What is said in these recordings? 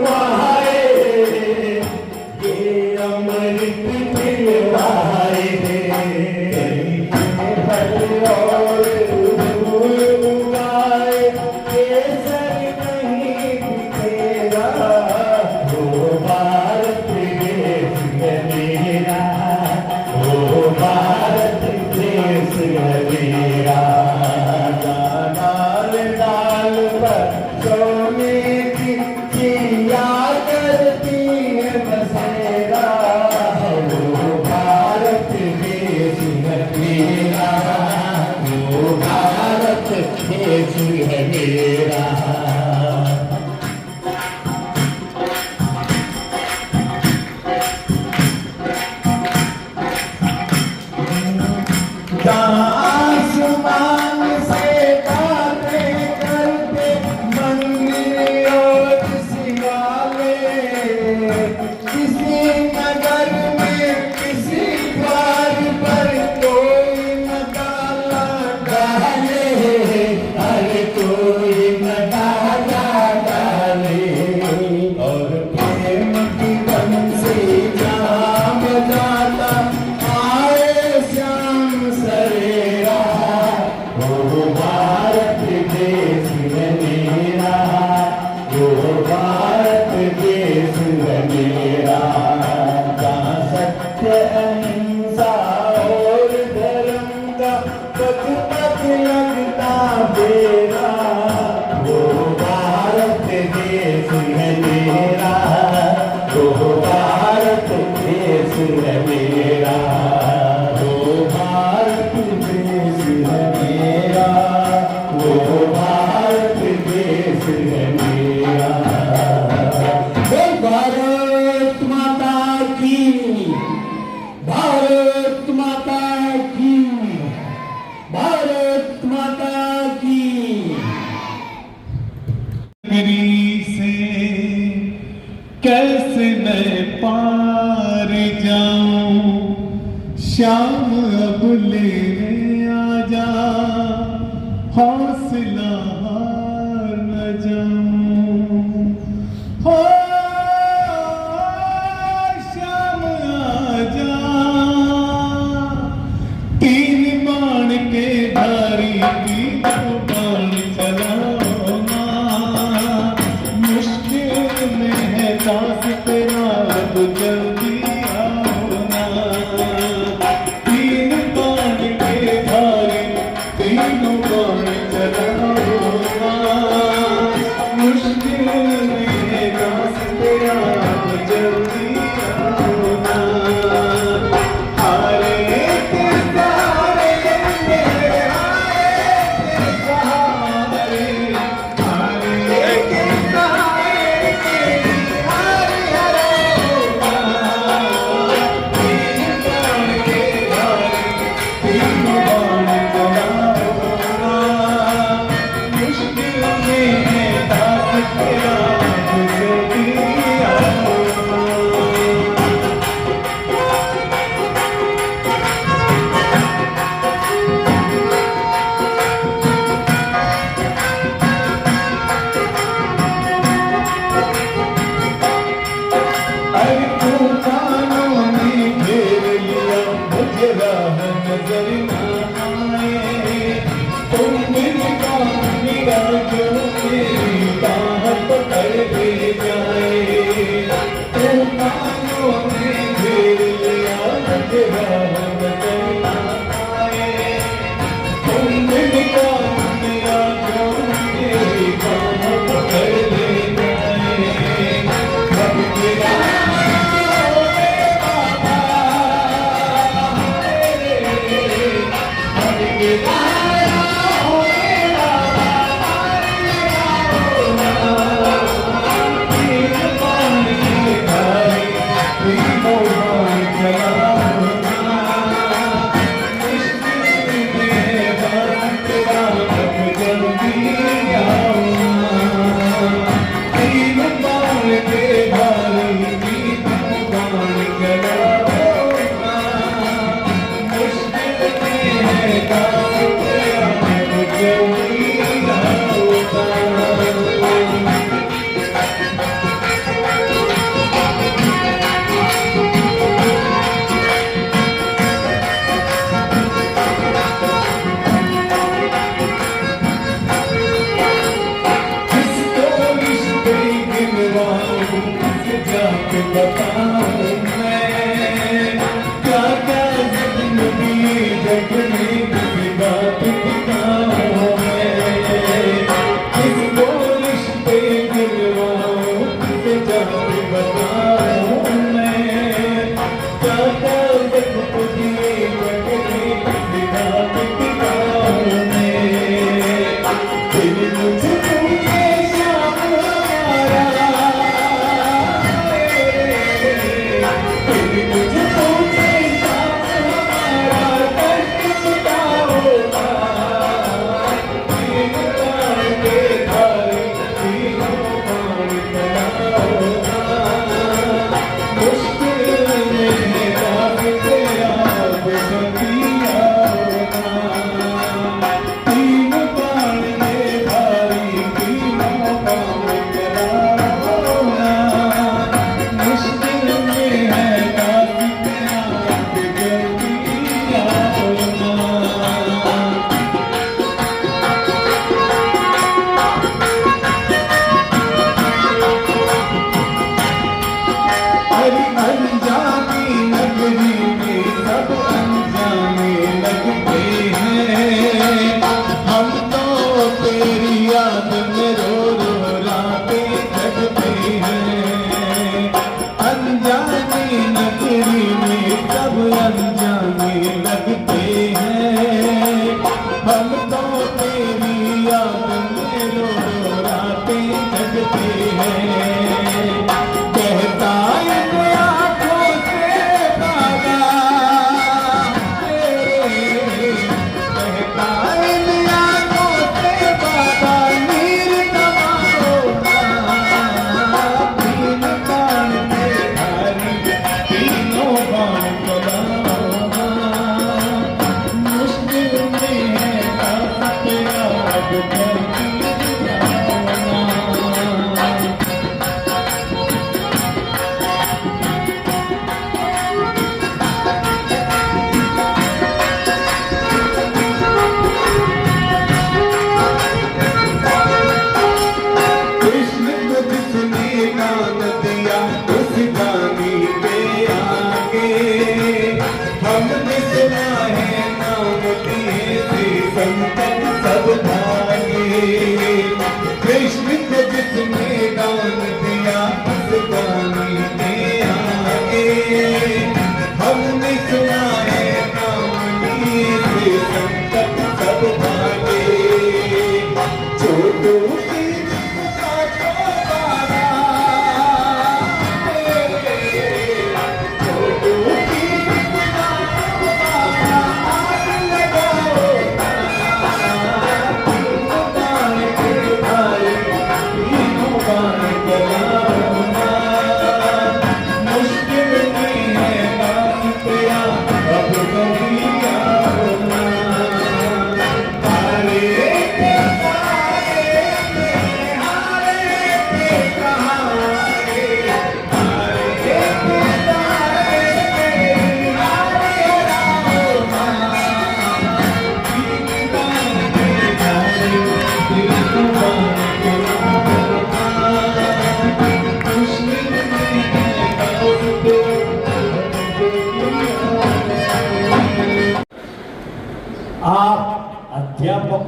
Wow. कैसे मैं पार जाऊं, शाम अब लेने आजा, हौसला हार न जाऊं। हो शाम आजा, तीन बाण के धारी तीनों बाण चलाओ ना, मुश्किल में है सांस तेरा अब जल्दी आओ ना। तीन बाण के धारी तीनों बाण चलाओ ना, मुश्किल में है सांस तेरा अब जल्दी आओ ना। हारे के सहारे मेरे हारे के सहारे, हारे के सहारे तेरी हारे हरोगा। तीन बाण के धारे तीनों बाण चलाओ ना, मुश्किल में है दास तेरा अब जल्दी आओ ना। अरे तूफानों ने घेर लिया, मुझे राह नजर ना आए। तुम मेरी बात मेरा जो मेरी बाह पकड़ ले जाए। तूफानों ने घेर लिया, मुझे राह नजर ना आए। तुम मेरी बात मेरा जो मेरी बाह पकड़ ले जाए। अब तेरा बताऊं मैं क्या क्या जिंदगी जग में किसी बात दिखाऊं मैं। किसको रिश्ते गिरवाऊं किसे जाके बताऊं मैं। क्या क्या जिंदगी जग में किसी बात दिखाऊं मैं। दिल मुझे पूछे शाम हमारा,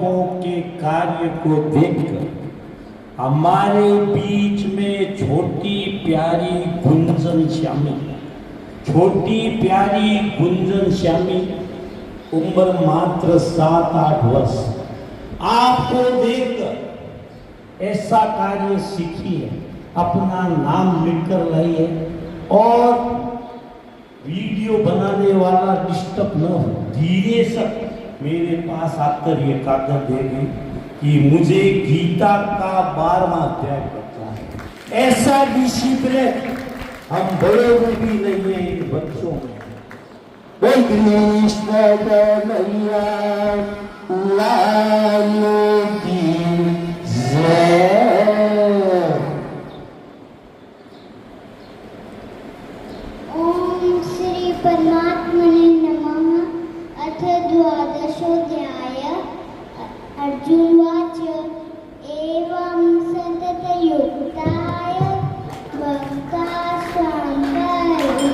सेवकों के कार्य को देखकर हमारे बीच में छोटी प्यारी गुंजन श्यामी, छोटी प्यारी गुंजन श्यामी, उम्र मात्र 7-8 वर्ष, आपको देखकर ऐसा कार्य सीखी है, अपना नाम लिखकर लाई है और वीडियो बनाने वाला डिस्टर्ब न हो, धीरे से मेरे पास आकर ये कागज देगी कि मुझे गीता का 12वां अध्याय पढ़ना है। ऐसा डिसिप्लिन हम बड़ों में भी नहीं है, इन बच्चों में। कृष्ण कन्हैया लाल की जय। ओम श्री परमात्मने नमः। अथ द्वादशोऽध्याय। अर्जुनवाच एवं सततयुक्ताय भक्ता स्वान्तरूपासते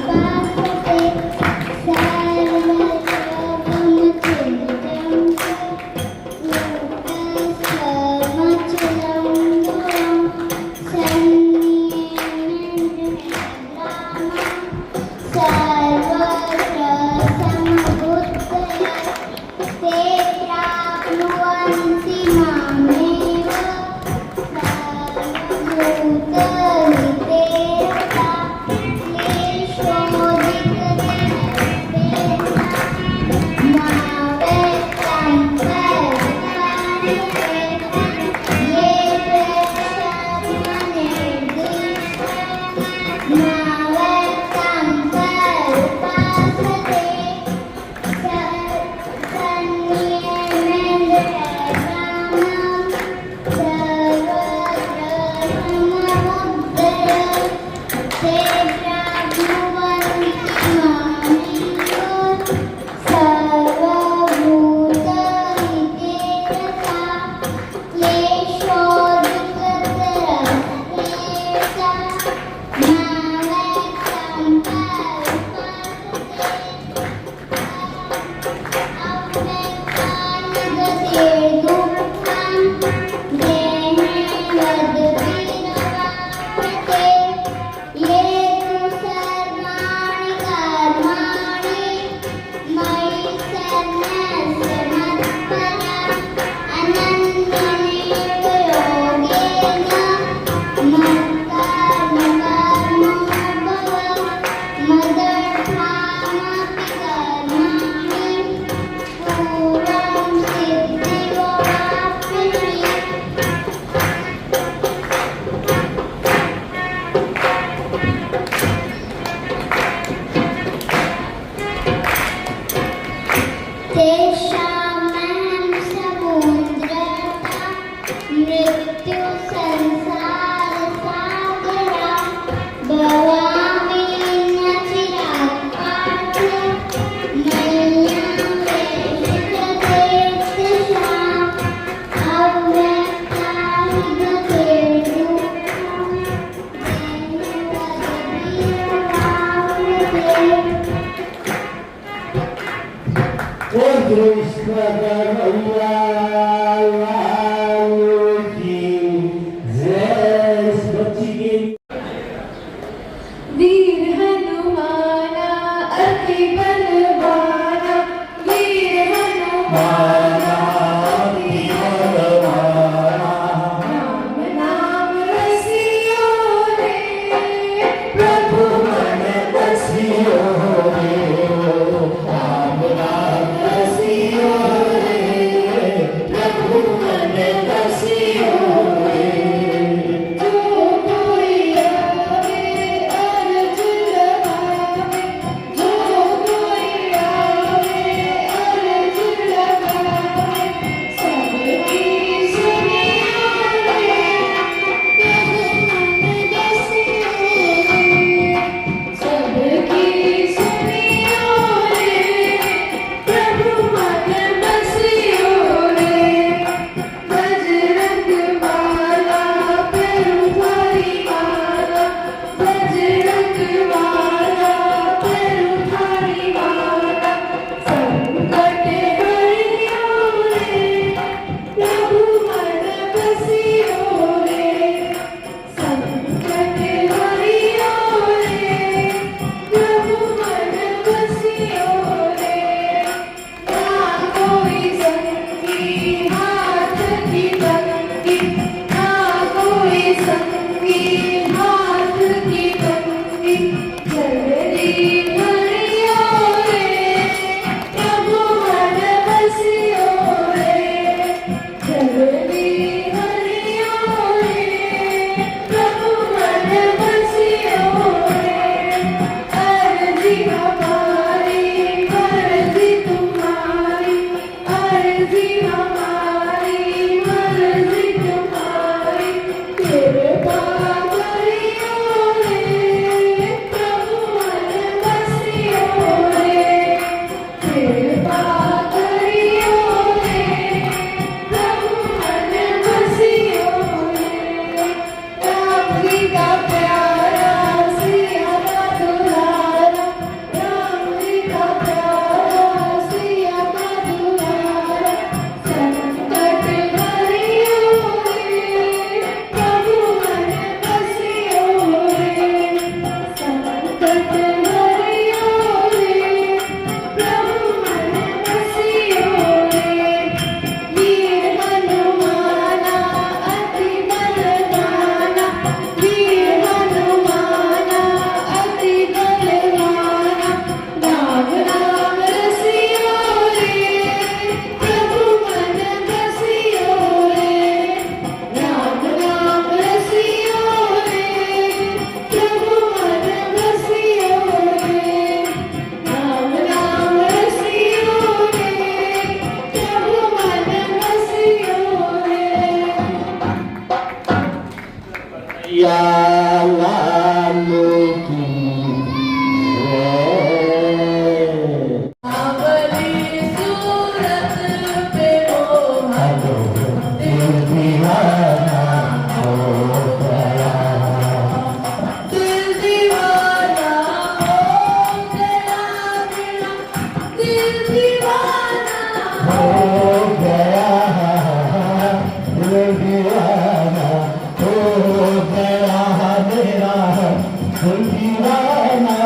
दीवाना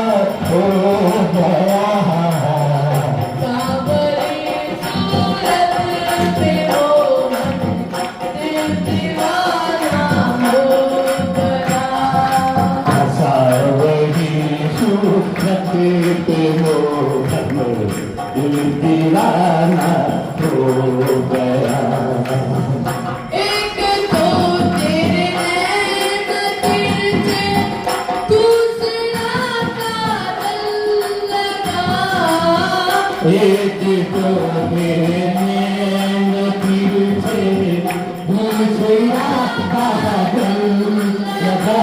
हो गया। पे मोहन दिल दीवाना हो गया। एक तो तेरे नैन तिरछे, दूसरा काजल लगा। एक तो तेरे नैन तिरछे, दूसरा काजल लगा।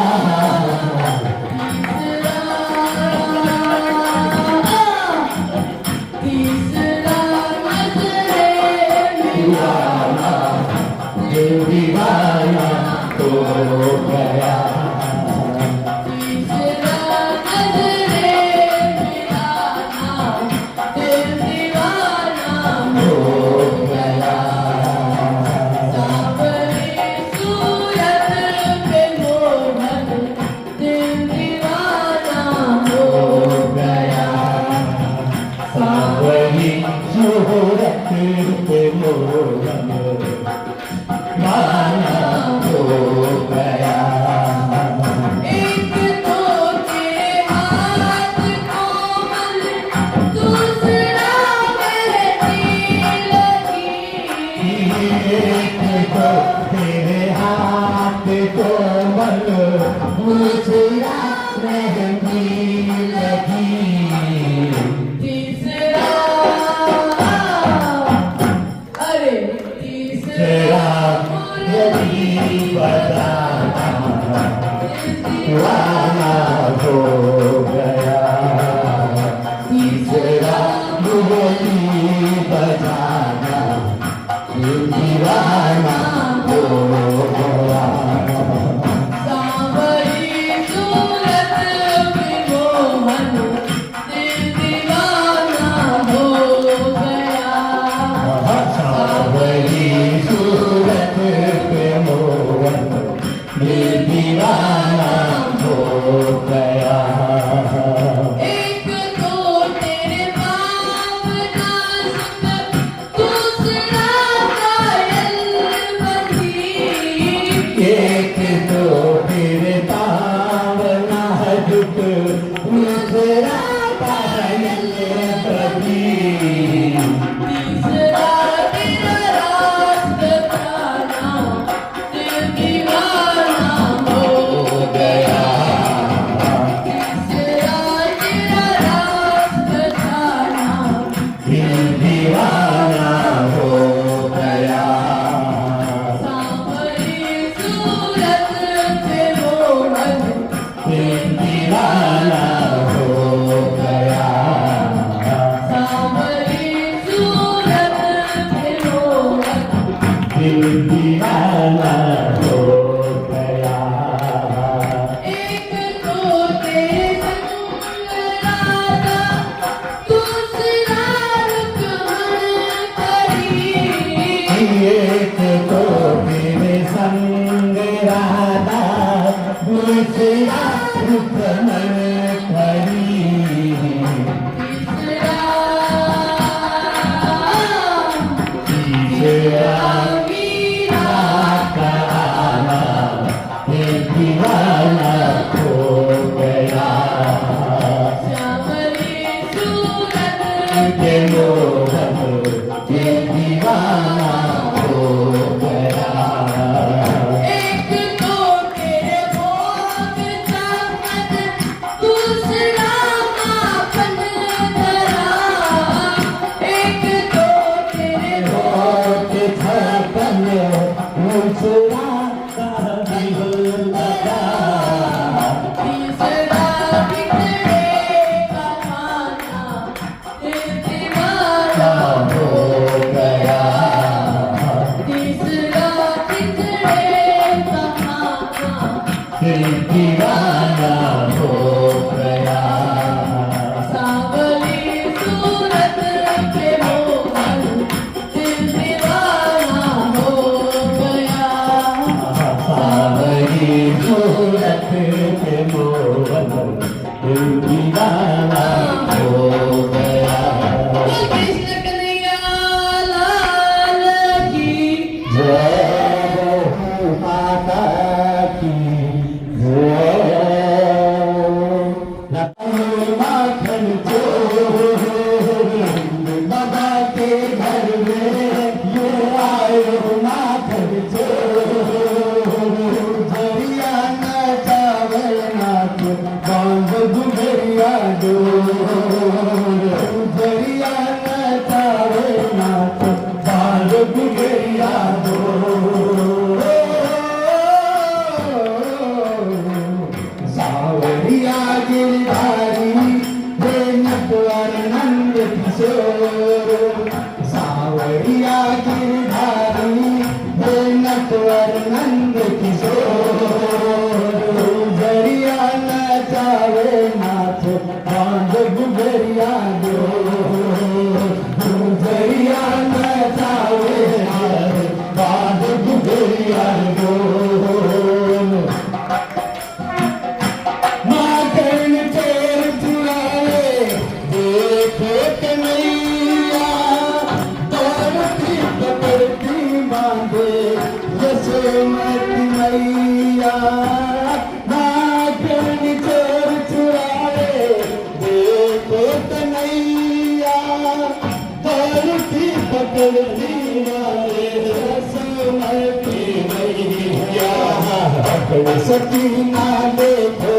दीवाना हो गया। तीसरा नजरे मिलाना, दिल दीवाना हो गया। सांवरी सूरत पे मोहन दिल दीवाना हो गया। सांवरी सूरत पे मोहन दीवाना हो गया। एक तो तेरे हाथ कोमल, दूसरा मेहंदी लगी। एक तो तेरे हाथ कोमल, दूसरा मेहंदी लगी। तीसरा अरे तीसरा यदि बताना दीवाना हो गया। तीसरा मुरली बजाना दीवाना हो गया। सांवरी सूरत पे मोहन दिल दीवाना हो गया। सांवरी सूरत पे मोहन दिल दीवाना हो गया। एक तो तेरे पाँव नाजुक, दूसरा घायल बंदी। एक तो तेरे पाँव नाजुक, दूसरा पायल बदी। तीसरा तेरा रास्ता दिल दीवाना हो गया। तीसरा तेरा रास्ता दिल दीवाना हो गया। सांवरी सूरत पे मोहन दिल दीवाना हो गया। सांवरी सूरत पे मोहन दिल दीवाना हो गया। एक तो तेरे संग राधा, दूसरा रुकमन परी। एक तो तेरे संग राधा, दूसरा रुकमन खड़ी। तीसरा तीसरा मीरा का आना दिल दीवाना हो गया। सांवरी सूरत के मोहन दिल दीवाना हो गया। एक तो तेरे भोग चाहत, दीवाना हो गया। कृष्ण कन्हैया लाल की जय हो माता की जय। माखन चोर बाबा के घर में ये आए हो माखन चोर। झरिया नचावे नाच बांध घुघरिया डोर। झरिया नचावे नाच बांध घुघरिया डोर। सावरिया गिरधारी हे नटवर नंद किशोर। सावरिया गिरधारी हे नटवर नंद किशोर। झरिया नचावे नाच बांध घुघरिया डोर। झरिया नचावे नाच बांध घुघरिया डोर। माखन चोर चुराए देखो कन्हैया। दौड़ती पकड़ती बांधे यशोमती मैया। माखन चोर चुराए देखो कन्हैया। दौड़ती पकड़ती बांधे यशोमती मैया। पकड़ सकी ना देखो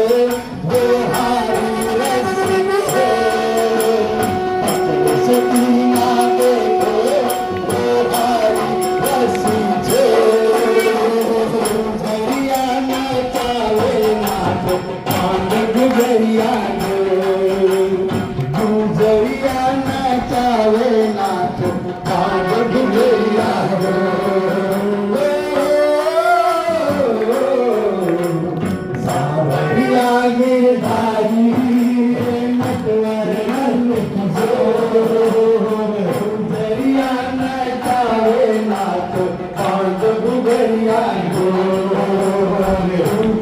वो हारी रस्सी से। पकड़ सकी ना देखो वो हारी रस्सी से। झरिया नचावे नाच बांध घुघरिया डोर। झरिया नचावे नाच बांध घुघरिया डोर। सावरिया गिरधारी नटवर नंद किशोर। झरिया नचावे नाच बांध घुघरिया डोर।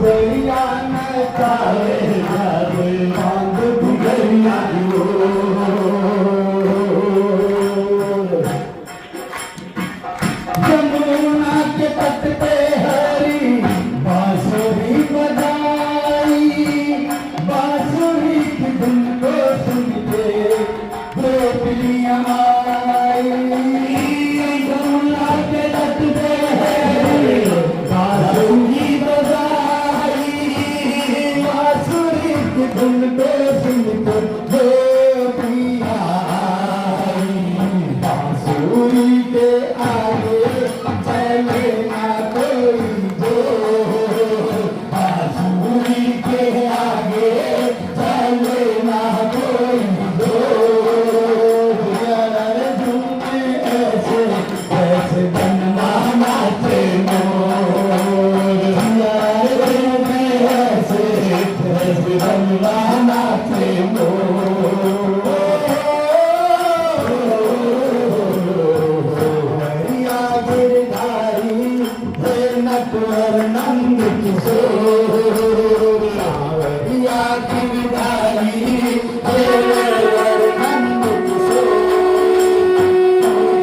झरिया नचावे नाच बांध घुघरिया डोर। यमुना के तट पे हरी बांसुरी बजाई। बांसुरी की धुन को सुनते गोपियाँ आई। यमुना के तट पे हरी बांसुरी बजाई। बांसुरी की धुन को सुनते गोपियाँ आई। बांसुरी के आगे चले ना कोई जोर। बांसुरी के आगे चले ना कोई जोर। यार झूमे ऐसे ऐसे बनवा नाचे मोर। यार झूमे ऐसे ऐसे बनवा नाचे मोर। झरिया गिरधारी हे नटवर नंद किशोर। सावरिया गिरधारी हे नटवर नंद किशोर।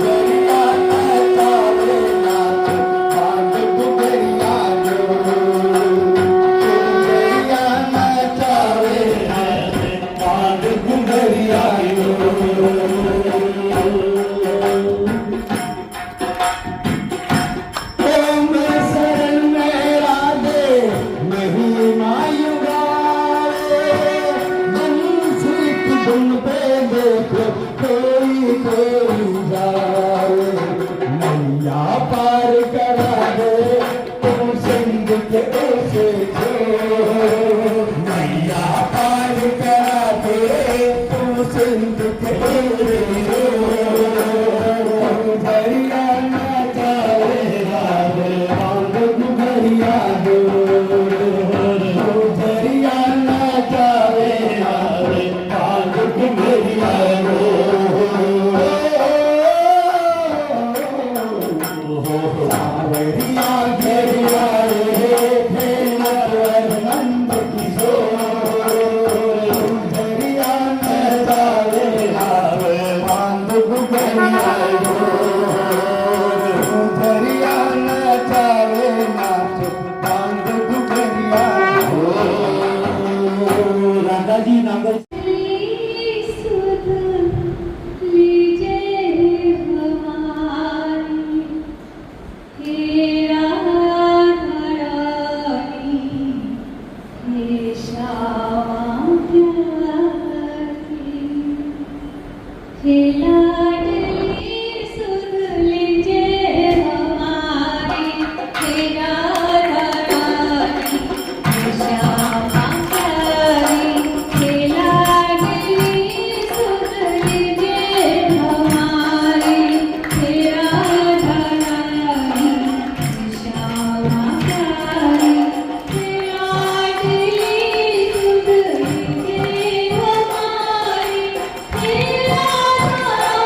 झरिया नचावे नाच बांध घुघरिया डोर। झरिया नचावे नाच बांध घुघरिया डोर। ओम शरण में राधे महिमा युगाए। बंसी की धुन पे देखो कोई कोई जाए। मैया पार करा दे तुम सिंध के ओसे छोर। मैया पार करा दे तुम सिंध के ओसे छोर। झरिया नचावे राधे बांध घुघरिया डोर। झरिया नचावे राधे बांध घुघरिया डोर। सावरिया गिरधारी हे नटवर नंद किशोर। नागाजी नागर सुध लीजे हमारी हे राधारानी हे श्यामा प्यारी हे लाडली सुध लीजे हमारी हे राधारानी हे श्यामा प्यारी हे लाडली सुध लीजे हमारी हे राधारानी हे श्यामा प्यारी हे लाडली सुध लीजे हमारी हे राधारानी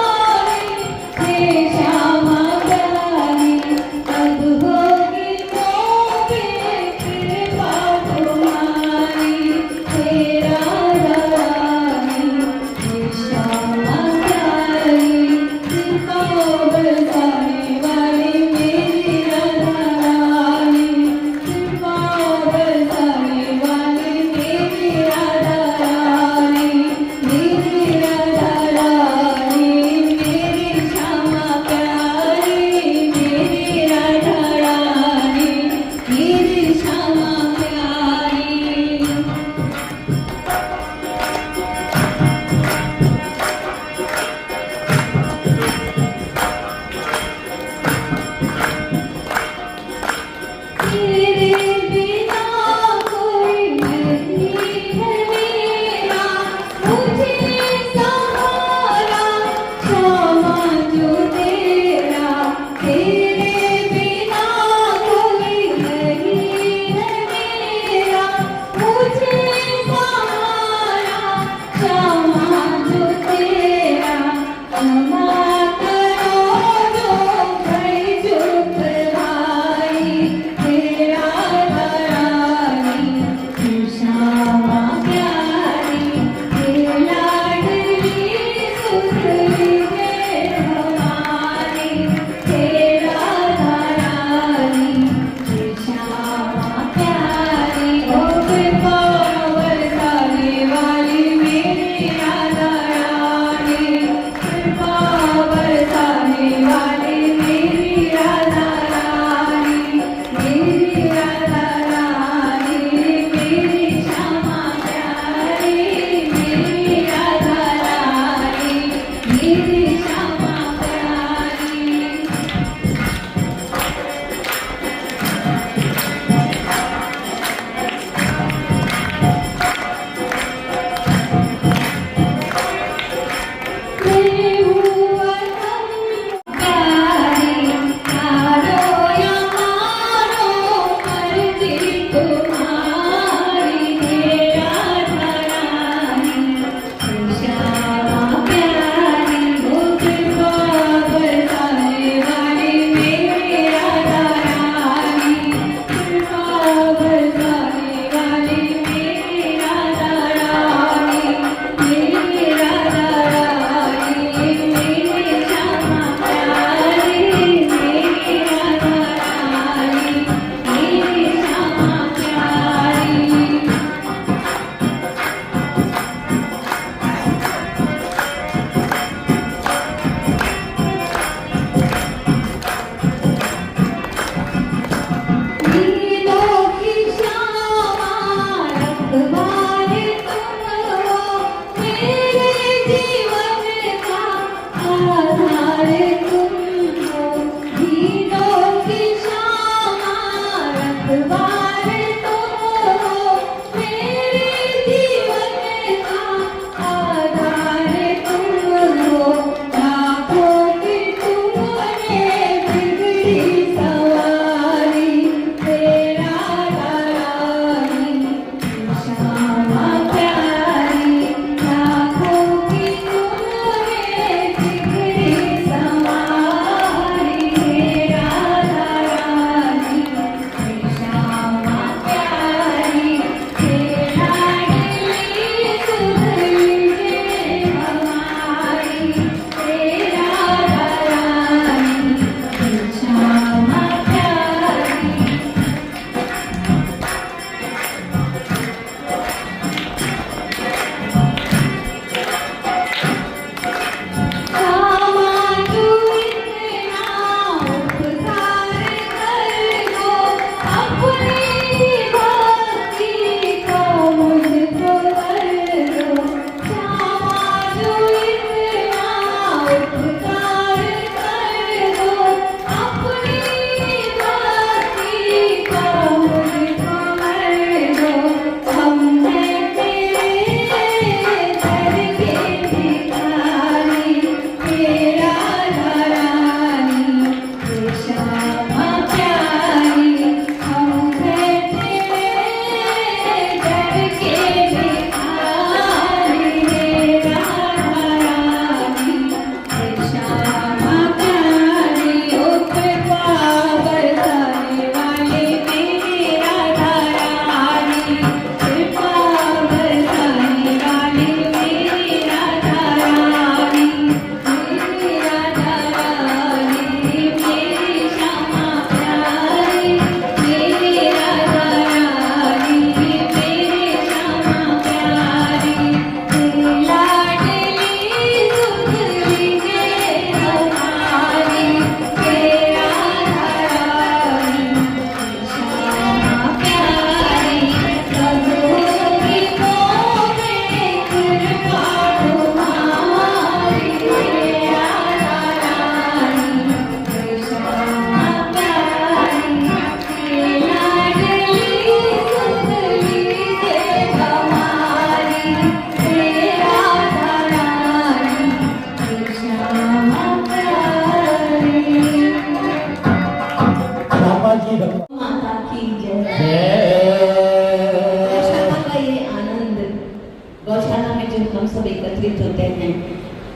गौशाला में जो हम सब एकत्रित होते हैं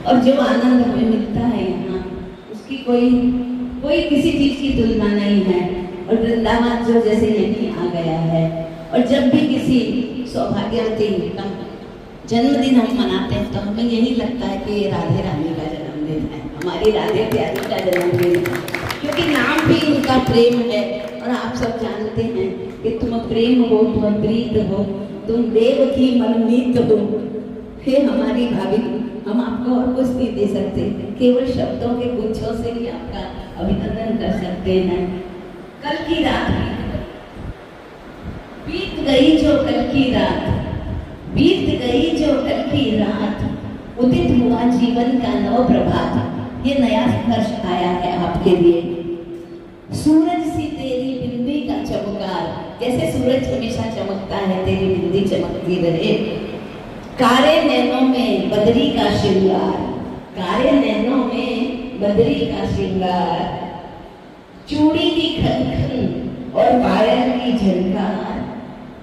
और जो आनंद हमें मिलता है यहाँ, उसकी कोई कोई किसी चीज की तुलना नहीं है। और वृंदावन जो जैसे यही आ गया है, और जब भी किसी सौभाग्यवती का जन्मदिन हम मनाते हैं तो हमें यही लगता है कि ये राधे रानी का जन्मदिन है, हमारी राधे प्यारी का जन्मदिन है, क्योंकि नाम भी उनका प्रेम है। और आप सब जानते हैं कि तुम प्रेम हो, तुम प्रीत हो, तुम देव की मनमीत हो। हे हमारी भाभी, हम आपको और कुछ नहीं दे सकते, केवल शब्दों के गुच्छों से ही आपका अभिनंदन कर सकते हैं। कल की रात बीत गई जो कल की रात, बीत गई जो कल की रात, उदित हुआ जीवन का नव प्रभात। ये नया वर्ष आया है आपके लिए। सूरज सी तेरी बिंदी का चमकार, जैसे सूरज हमेशा चमकता है, तेरी बिंदी चमकती रहे। कारे नैनों में बदरी का श्रृंगार, कारे नैनों में बदरी का श्रृंगार, चूड़ी की खन खन और पायल की झनकार,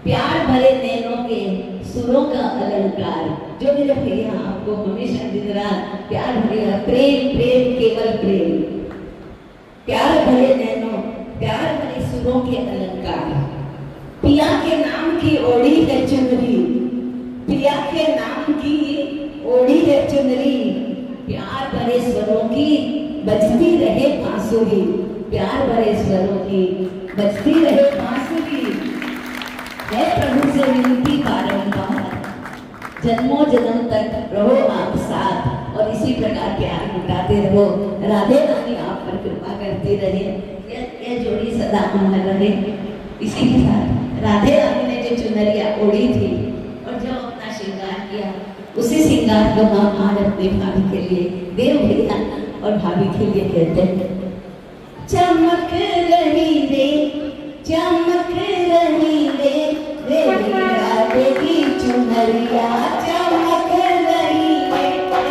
प्यार भरे नैनों के सुरों का अलंकार। जो मेरे भैया आपको हमेशा दिन रात प्यार भरेगा, प्रेम प्रेम केवल प्रेम, प्यार भरे नैनों, प्यार भरे सुरों के अलंकार। पिया के नाम की ओढ़ी है चुनरी, पिया के नाम की ओढ़ी है चुनरी, प्यार भरे स्वरों की बजती रहे बांसुरी, प्यार भरे स्वरों की बजती रहे बांसुरी। है प्रभु से विनती बारंबार, जन्मों जन्म तक रहो आप साथ, और इसी प्रकार प्यार लुटाते रहो। राधे रानी आप पर कृपा करती रहे, यह जोड़ी सदा अमर रहे। इसी के साथ राधे रानी ने जो चुनरिया ओढ़ी थी और जो अपना श्रृंगार किया, उसी श्रृंगार को हम आज अपने भाभी के लिए, देव भैया और भाभी के लिए कहते हैं। चमक रही रे, चमक रही रे, रे राधे की चुनरिया, चमक रही रे,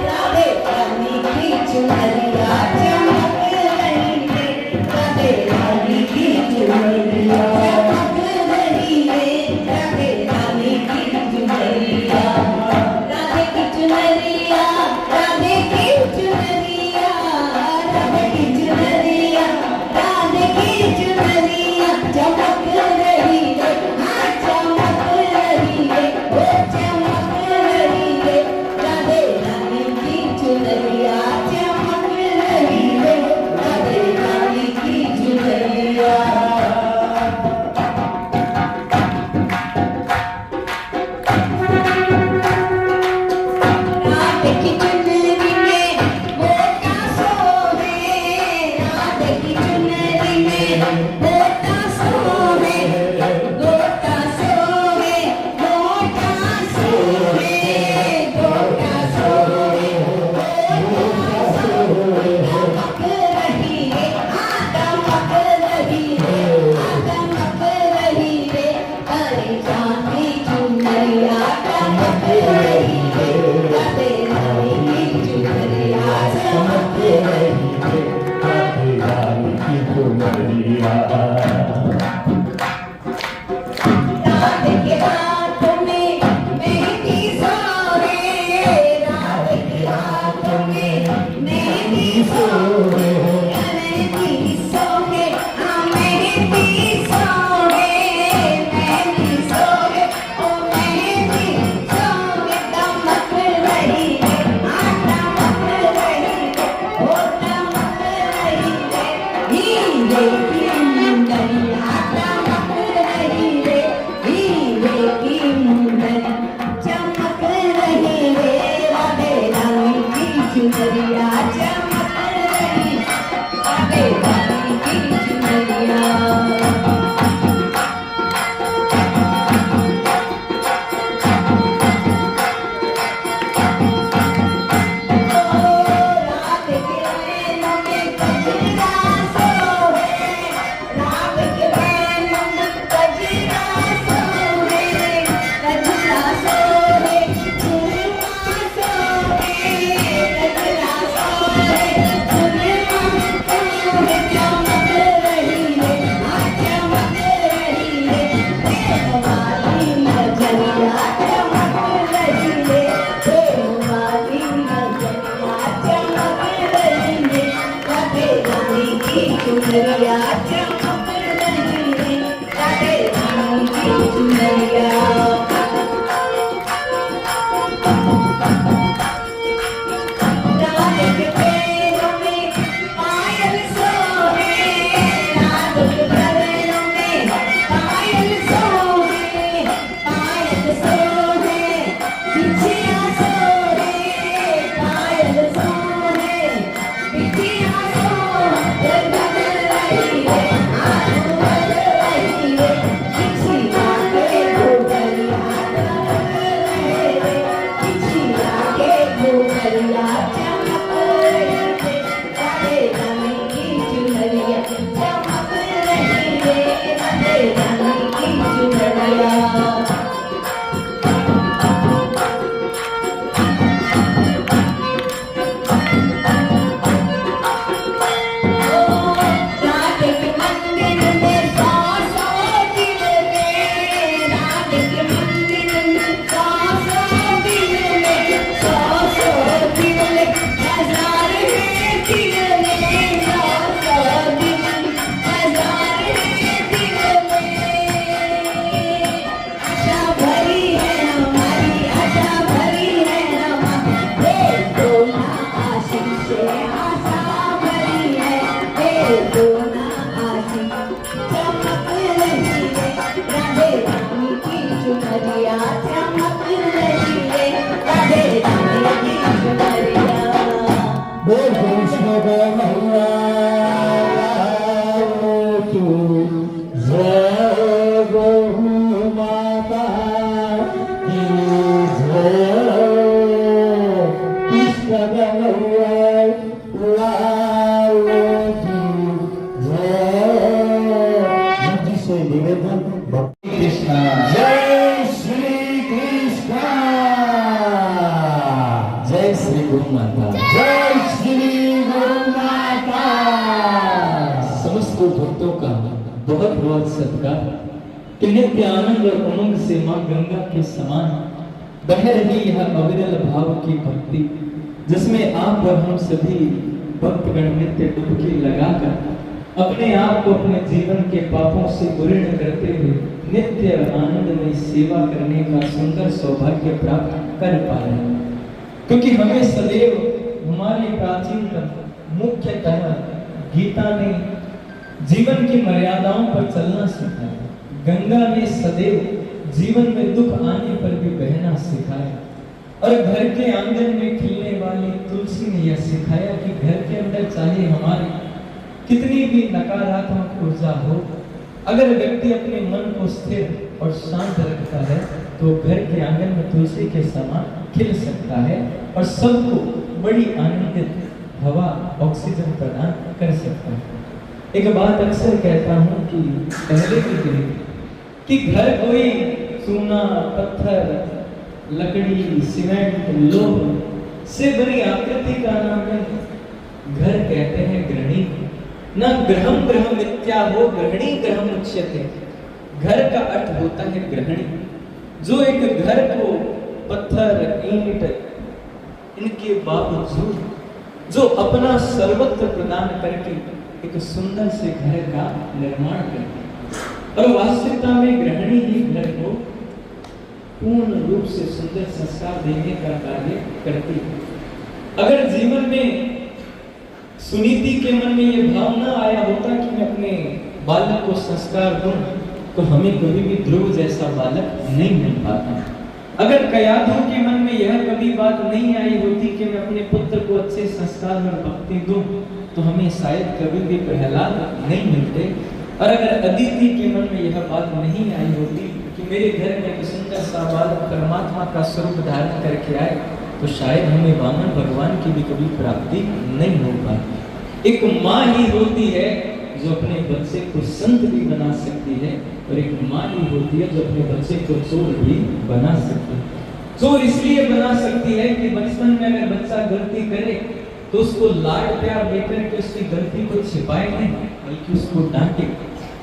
राधे रानी की चुनरिया, चमक रही रे, राधे रानी की चुनरिया, चमक रही रे, राधे रानी की चुनरिया, राधे की चुनरिया, राधे की चुनरिया, राधे की चुनरिया, राधे की चुनरिया, चमक रही रे, हाँ चमक रही रे, वो चमक रही रे, राधे रानी की चुनरिया, चमक रही रे, राधे रानी की चुनरिया। राधे की चुनरी में गोटा सोहे, राधे की चुनरी में गोटा सोहे, गोटा सोहे, गोटा सोहे, गोटा सोहे, गोटा सोहे, चमक रही रे, चमक रही रे, चमक रही रे, अरे चांदी चुनरिया, चमक रही रे, राधे रानी की चुनरिया, चमक रही रे, राधे रानी की चुनरिया। राधे के हाथों में मेहंदी सोहे, राधे के हाथों में मेहंदी सोहे, मेहंदी सोहे, हाँ मेहंदी सोहे, मेहंदी सोहे, ओ मेहंदी सोहे, चमक रही रे, हाँ चमक रही रे, ओ चमक रही रे, हीरे की मुंदरिया, चमक रही रे, हीरे की मुंदरिया, चमक रही रे, राधे रानी की चुनरिया, चमक रही, राधे रानी की चुनरिया। राधे के नैनों में गजरा सोहे, राधे के नैनों में गजरा सोहे, गजरा सोहे, सुरमा सोहे, गजरा सोहे, गौ माता। जय श्री गौ माता। समस्त भक्तों का बहुत बहुत सत्कार कि नित्य आनंद और उमंग से मां गंगा के समान बह रही यह अविरल भाव की भक्ति, जिसमें आप और हम सभी भक्तगण नित्य डुबकी लगाकर अपने आप को अपने जीवन के पापों से पूर्ण करते हुए नित्य आनंद में सेवा करने का सुंदर सौभाग्य प्राप्त कर पा रहे हैं। क्योंकि हमें सदैव हमारी प्राचीन मुख्यतः गीता ने जीवन की मर्यादाओं पर चलना सिखाया। गंगा ने सदैव जीवन में दुख आने पर भी बहना सिखाया, और घर के आंगन में खिलने वाली तुलसी ने यह सिखाया कि घर के अंदर चाहे हमारी कितनी भी नकारात्मक ऊर्जा हो, अगर व्यक्ति अपने मन को स्थिर और शांत रखता है तो घर के आंगन में तुलसी के समान खिल सकता है और सबको बड़ी आनंदित हवा ऑक्सीजन प्रदान कर सकता है। एक बात अक्सर कहता हूँ कि पहले के दिन कि घर कोई चूना, पत्थर, लकड़ी, सीमेंट, लोह से बनी आकृति का नाम नहीं। घर कहते हैं गृहिणी, न गृहम गृह मिथ्या हो गृहिणी गृहम उच्यते। घर का अर्थ होता है गृहिणी, जो एक घर को पत्थर, ईंट इनके बावजूद जो अपना सर्वत्र प्रदान करके एक सुंदर से घर का निर्माण करती है। और वास्तविकता में गृहिणी ही घर को पूर्ण रूप से सुंदर संस्कार देने का कार्य करती है। अगर जीवन में सुनीति के मन में यह भाव न आया होता कि मैं अपने बालक को संस्कार दूं, तो हमें कभी भी ध्रुव जैसा बालक नहीं मिल पाता। अगर कयाधु के मन में यह कभी बात नहीं आई होती कि मैं अपने पुत्र को अच्छे संस्कार और भक्ति दूं, तो हमें शायद कभी भी प्रहलाद नहीं मिलते। और अगर अदिति के मन में यह बात नहीं आई होती कि मेरे घर में एक सुंदर सा बालक परमात्मा का स्वरूप धारण करके आए, तो शायद हमें वामन भगवान की भी कभी प्राप्ति नहीं हो पाती। एक माँ ही होती है जो अपने बच्चे को संत भी बना सकती है, और एक माँ ही होती है जो अपने बच्चे को चोर भी बना सकती है। चोर इसलिए बना सकती है कि बचपन में अगर बच्चा गलती करे तो उसको लाड प्यार देकर के उसकी गलती को छिपाए नहीं, बल्कि उसको डांटे,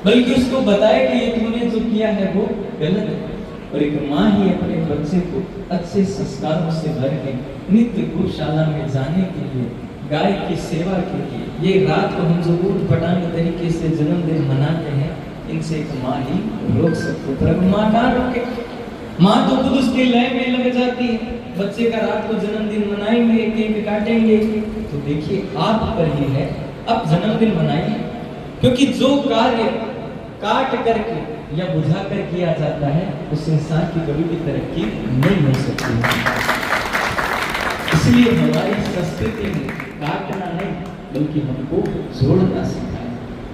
बल्कि उसको बताए कि ये तूने जो किया है वो गलत है। और एक माँ ही अपने बच्चे को अच्छे संस्कारों से भर के नित्य गौशाला में जाने के लिए, गाय की सेवा के लिए, ये रात को हम जो ऊट पटांग तरीके से जन्मदिन मनाते हैं, इनसे एक माँ ही रोक सकती है। पर माँ कहाँ रोके? माँ तो खुद उसके लय में लग जाती है। बच्चे का रात को जन्मदिन मनाएंगे, केक काटेंगे, तो देखिए आप पर ही है, अब जन्मदिन मनाइए। क्योंकि जो कार्य काट करके या बुझा कर किया जाता है, उस इंसान की कभी भी तरक्की नहीं हो सकती। इसलिए हमारी संस्कृति में काटना नहीं, बल्कि हमको जोड़ना सिखाया।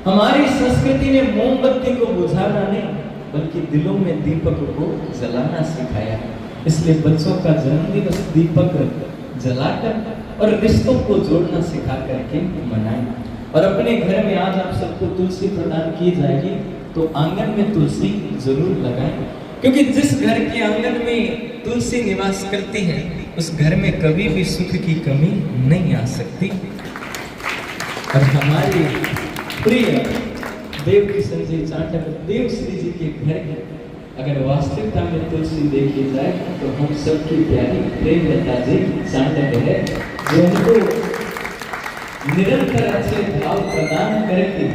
हमारी संस्कृति ने मोमबत्ती को बुझाना नहीं, बल्कि दिलों में दीपक को जलाना सिखाया। इसलिए बच्चों का जन्मदिन दीपक जलाकर और रिश्तों को जोड़ना सिखा करके मनाएं। और अपने घर में आज आप सबको तुलसी प्रदान की जाएगी, तो आंगन में तुलसी जरूर लगाएं, क्योंकि जिस घर के आंगन में तुलसी निवास करती है, उस घर में कभी भी सुख की कमी नहीं आ सकती। और हमारे प्रिय देव किशन जी चांटक देव श्री जी के घर में अगर वास्तविकता में तुलसी देखी जाए, तो हम सबकी प्यारी प्रेमलता जी चांटक है, जो उनको निरंतर अच्छे भाव प्रदान करके,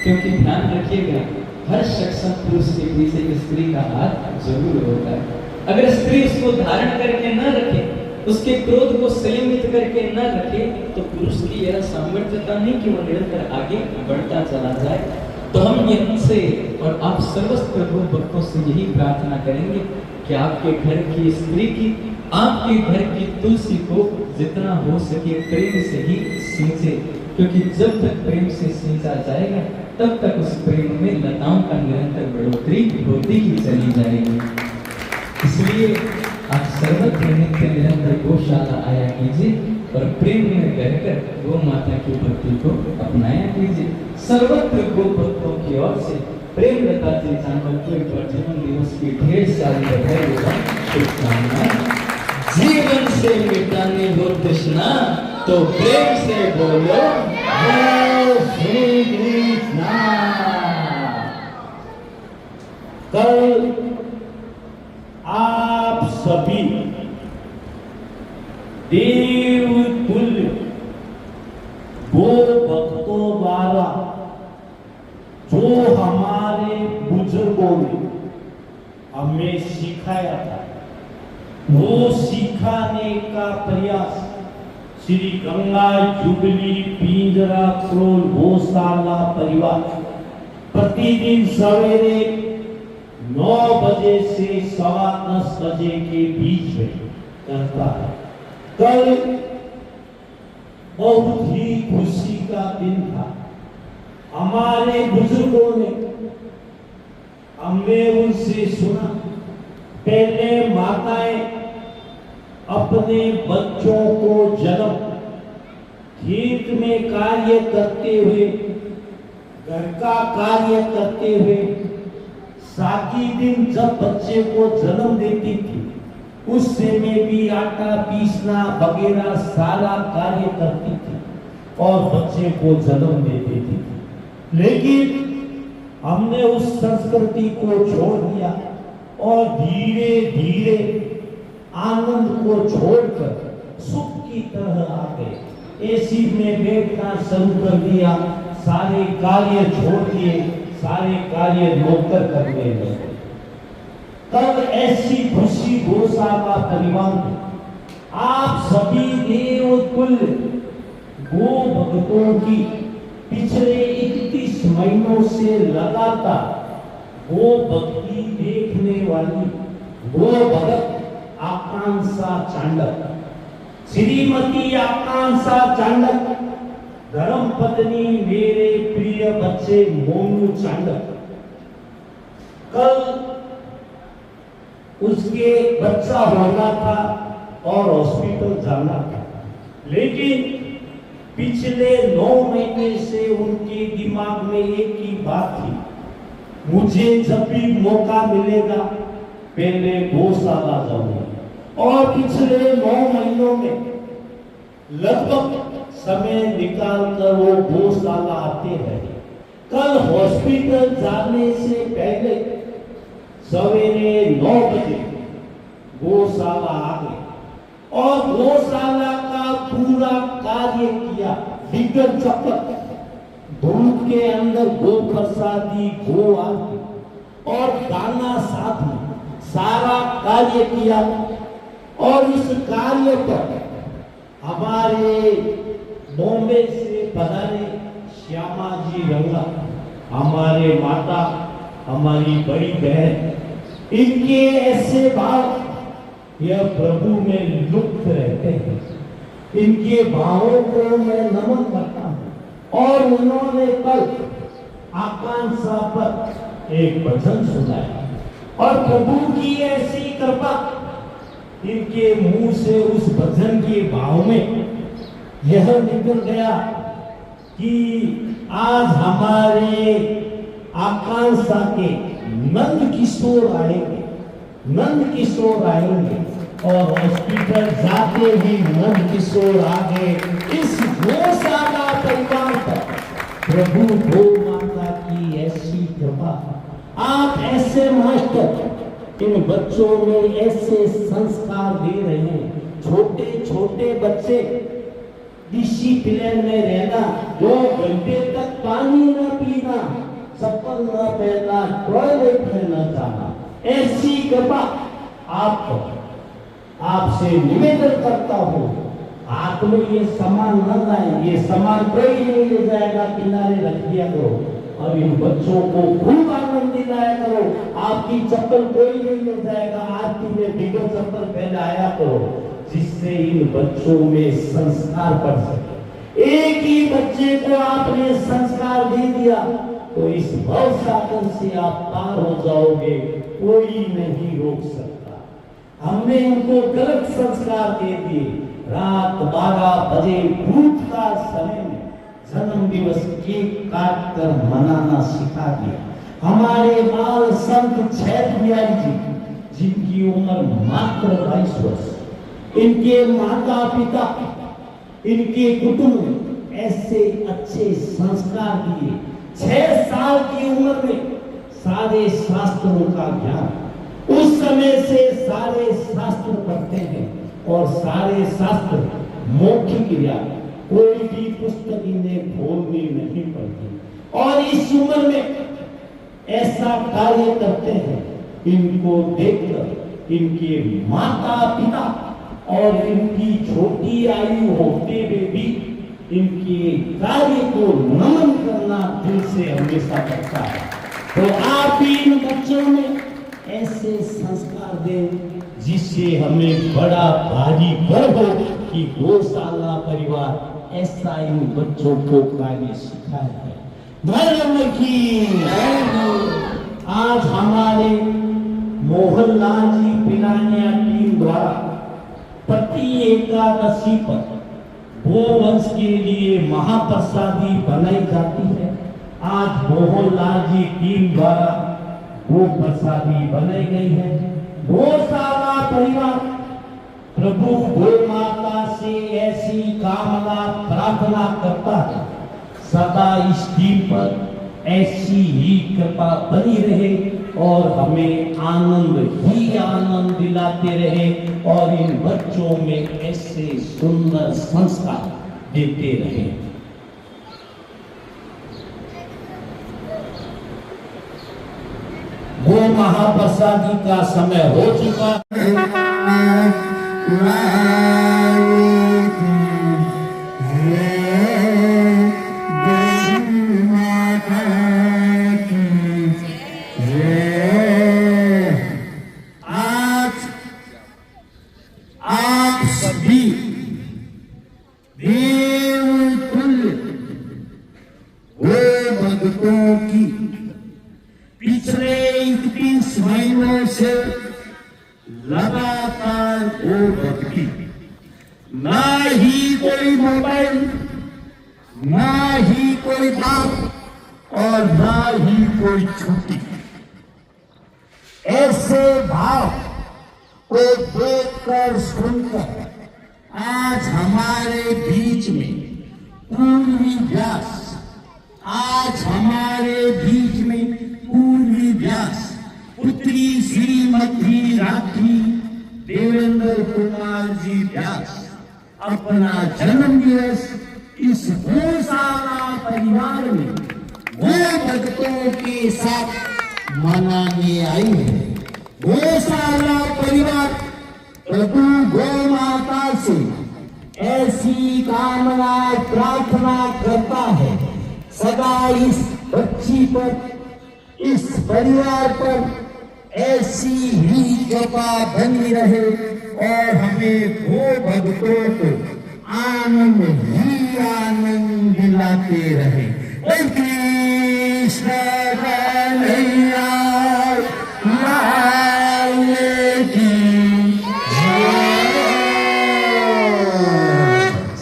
क्योंकि ध्यान रखिएगा हर सक्षम पुरुष के पीछे एक स्त्री का हाथ जरूर होता है। अगर स्त्री उसको धारण करके न रखे, उसके क्रोध को संयमित करके न रखे, तो पुरुष की यह सामर्थ्यता नहीं कि वो निरंतर आगे बढ़ता चला जाए। तो हम इनसे और आप समस्त प्रभु भक्तों से यही प्रार्थना करेंगे कि आपके घर की स्त्री की, आपके घर की तुलसी को जितना हो सके प्रेम से ही सींचे, क्योंकि जब तक प्रेम से सींचा जाएगा, तब तक उस प्रेम में लताओं का निरंतर बढ़ोतरी होती ही चली जाएगी। इसलिए आप सर्वत्र नित्य निरंतर गौशाला आया कीजिए और प्रेम में बहकर गौ माता की भक्ति को अपनाया कीजिए। सर्वत्र गौ भक्तों की ओर से प्रेमलता जी चांटक पर जन्म दिवस की ढेर सारी बधाई एवं शुभकामनाएं। जीवन से से मिटानी हो तृष्णा तो प्रेम से बोलो जय श्री कृष्ण। कल आप सभी देव तुल्य वो भक्तों द्वारा जो हमारे बुजुर्गों ने हमें सिखाया था, वो सिखाने का प्रयास श्री गंगा जुबली पिंजरा क्रोल गौशाला परिवार प्रतिदिन सवेरे 9 बजे से 10:15 बजे के बीच में करता है। कल बहुत ही खुशी का दिन था। हमारे बुजुर्गों ने, हमने उनसे सुना, पहले माताएं अपने बच्चों को जन्म खेत में कार्य करते हुए, घर का कार्य करते हुए, साकी दिन जब बच्चे को जन्म देती थी उस समय भी आटा पीसना वगैरह सारा कार्य करती थी और बच्चे को जन्म देती थी। लेकिन हमने उस संस्कृति को छोड़ दिया और धीरे धीरे आनंद को छोड़कर सुख की तरह आ गए। एसी में बैठना शुरू कर दिया, सारे कार्य छोड़ दिए, सारे कार्य नौकर करने लगे। तब ऐसी खुशी गौशाला परिवार में आप सभी देव तुल्य गो भक्तों की पिछले 31 महीनों से लगातार गो भक्ति देखने वाली गो भगत आकांक्षा चांडक, श्रीमती आकांक्षा चांडक, धर्म पत्नी मेरे प्रिय बच्चे मोनू चांडक, कल उसके बच्चा होना था और हॉस्पिटल जाना था। लेकिन पिछले 9 महीने से उनके दिमाग में एक ही बात थी, मुझे जब भी मौका मिलेगा पहले गौशाला जाऊंगा। और पिछले 9 महीनों में लगभग समय निकाल कर वो गौशाला आते रहे। कल हॉस्पिटल जाने से पहले सवेरे 9 बजे गौशाला आ गए और गौशाला का पूरा कार्य किया। बिगर चपक धूप के अंदर गो प्रसादी, गो आरती और दाना साथ में सारा कार्य किया। और इस कार्य पर हमारे बॉम्बे से पधारे श्यामा जी रंगा, हमारे माता, हमारी बड़ी बहन, इनके ऐसे भाव यह प्रभु में लुप्त रहते हैं। इनके भावों को मैं नमन करता हूँ। और उन्होंने कल आकांक्षा पर एक भजन सुनाया और प्रभु की ऐसी कृपा, इनके मुंह से उस भजन के भाव में यह निकल गया कि आज हमारे आकांक्षा के नंद किशोर आएंगे, नंद किशोर आएंगे। और हॉस्पिटल जाते ही नंद किशोर आ गए। इस गौशाला परिवार पर प्रभु गौ माता की ऐसी कृपा। आप ऐसे मास्टर इन बच्चों में ऐसे संस्कार दे रहे हैं। छोटे छोटे बच्चे डिसिप्लिन में रहना, 2 घंटे तक पानी न पीना, चप्पल न पहनना, टॉयलेट में न जाना, ऐसी कृपा आपको, आपसे निवेदन करता हूँ। हाथ में ये सामान न लाए, ये सामान कोई नहीं ले जाएगा, किनारे रख दिया करो और इन बच्चों को खूब आनंद दिलाया करो। आपकी चप्पल कोई नहीं ले जाएगा, आरती में बिगर चप्पल पहले आया करो, जिससे इन बच्चों में संस्कार पड़ सके। एक ही बच्चे को आपने संस्कार दे दिया तो इस भव सागर से आप पार हो जाओगे, कोई नहीं रोक सकता। हमने इनको गलत संस्कार दे दिए। रात 12 बजे भूत का समय में जन्म दिवस केक काट कर मनाना सिखा दिया। हमारे बाल संत छैत बिहारी जी, जिनकी उम्र मात्र 22 वर्ष, इनके माता पिता, इनके कुटुंब ऐसे अच्छे संस्कार दिए। 6 साल की उम्र में सारे शास्त्रों का ज्ञान, उस समय से सारे शास्त्र पढ़ते हैं और सारे शास्त्र मौखिक क्रिया, कोई भी पुस्तक इन्हें खोलनी नहीं पड़ती और इस उम्र में ऐसा कार्य करते हैं। इनको देखकर इनके माता पिता और इनकी छोटी आयु होते हुए भी इनके कार्य को नमन करना दिल से हमेशा करता है। तो आप भी इन बच्चों में ऐसे संस्कार दें जिससे हमें बड़ा भारी गर्व हो कि गौशाला परिवार ऐसा इन बच्चों को कार्य सिखाया है। धर्म की आज हमारे मोहनलाल जी पिलानिया टीम द्वारा प्रति एकादशी पर गोवंश के लिए महाप्रसादी बनाई जाती है। आज मोहनलाल जी टीम द्वारा गो प्रसादी बनाई गई है। गौशाला परिवार प्रभु गौ माता से ऐसी कामना प्रार्थना करता है, सदा इस टीम पर ऐसी ही कृपा बनी रहे और हमें आनंद ही आनंद दिलाते रहे और इन बच्चों में ऐसे सुंदर संस्कार देते रहे। गो महाप्रसादी का समय हो चुका पिछले 31 महीनों से लगातार गो भक्ति, ना ही कोई मोबाइल, ना ही कोई बात और ना ही कोई छुट्टी। ऐसे भाव को देखकर सुनकर आज हमारे बीच में पूर्वी व्यास, आज हमारे बीच में पूर्वी व्यास पुत्री श्रीमती राखी देवेंद्र कुमार जी व्यास अपना जन्म दिवस इस गौशाला परिवार में गो भक्तों के साथ मनाने आई है। गौशाला परिवार प्रभु गौ माता से ऐसी कामना प्रार्थना करता है, सदा इस बच्ची पर, इस परिवार पर ऐसी ही कृपा बनी रहे और हमें गो भक्तों को आनंद ही आनंद दिलाते रहे। कृष्ण कन्हैया लाल की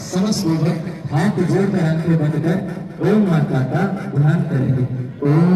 समस्त लोग हाथ जोड़कर आंखें बंद कर ओम माता का ध्यान करेंगे। ओम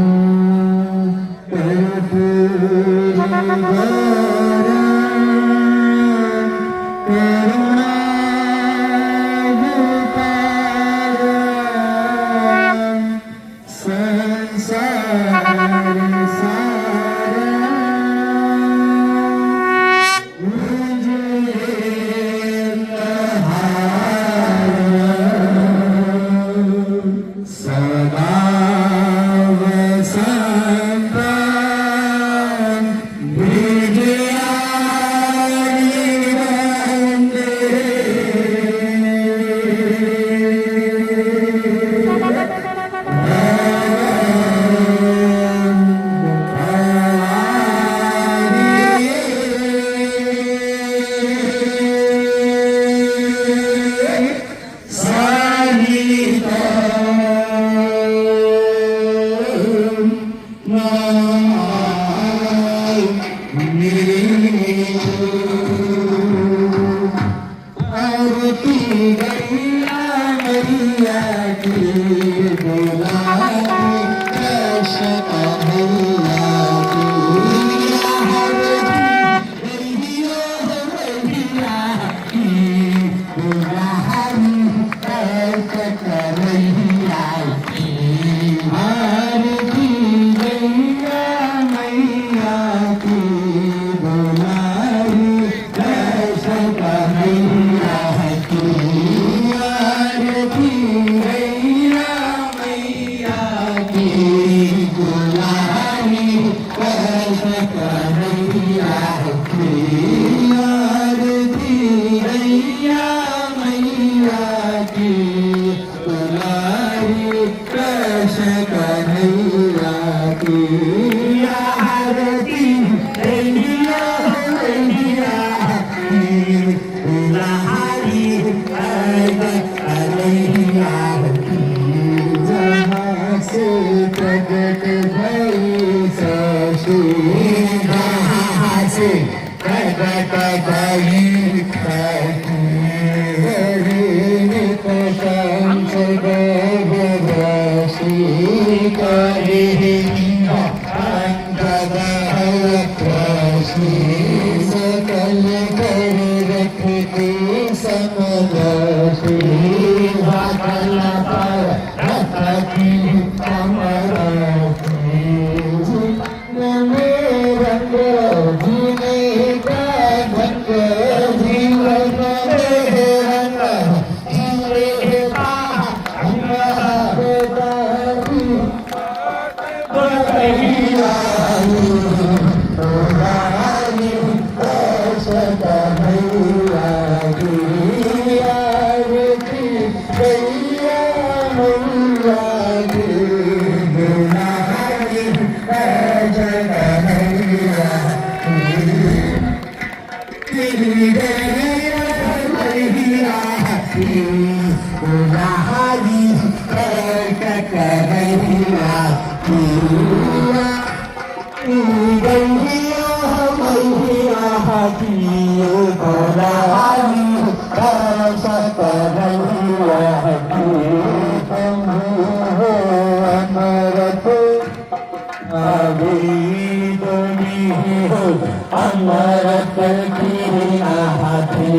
अमरत की आती